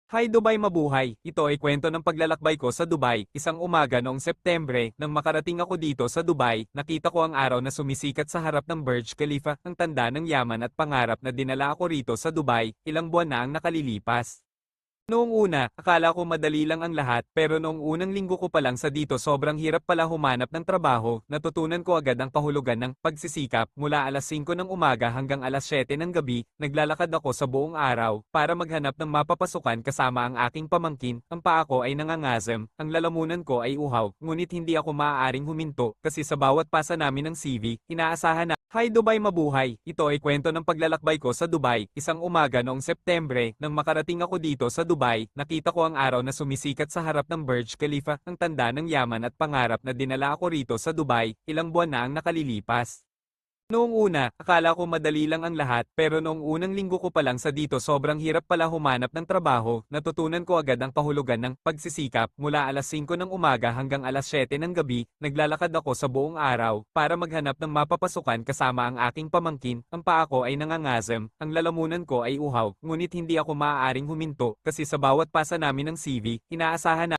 Hi Dubai mabuhay! Ito ay kwento ng paglalakbay ko sa Dubai. Isang umaga noong Septembre, nang makarating ako dito sa Dubai, nakita ko ang araw na sumisikat sa harap ng Burj Khalifa, ang tanda ng yaman at pangarap na dinala ako rito sa Dubai, ilang buwan na ang nakalilipas. Noong una, akala ko madali lang ang lahat, pero noong unang linggo ko pa lang sa dito sobrang hirap pala humanap ng trabaho, natutunan ko agad ang kahulugan ng pagsisikap. Mula alas 5 ng umaga hanggang alas 7 ng gabi, naglalakad ako sa buong araw, para maghanap ng mapapasukan kasama ang aking pamangkin. Ang paa ko ay nangangasem, ang lalamunan ko ay uhaw, ngunit hindi ako maaaring huminto, kasi sa bawat pasa namin ng CV, inaasahan na, Hi Dubai mabuhay! Ito ay kwento ng paglalakbay ko sa Dubai. Isang umaga noong Septembre, nang makarating ako dito sa Dubai, nakita ko ang araw na sumisikat sa harap ng Burj Khalifa, ang tanda ng yaman at pangarap na dinala ako rito sa Dubai, ilang buwan na ang nakalilipas. Noong una, akala ko madali lang ang lahat, pero noong unang linggo ko pa lang sa dito sobrang hirap pala humanap ng trabaho, natutunan ko agad ang kahulugan ng pagsisikap. Mula alas 5 ng umaga hanggang alas 7 ng gabi, naglalakad ako sa buong araw, para maghanap ng mapapasukan kasama ang aking pamangkin. Ang paa ko ay nangangasem, ang lalamunan ko ay uhaw, ngunit hindi ako maaaring huminto, kasi sa bawat pasa namin ng CV, inaasahan na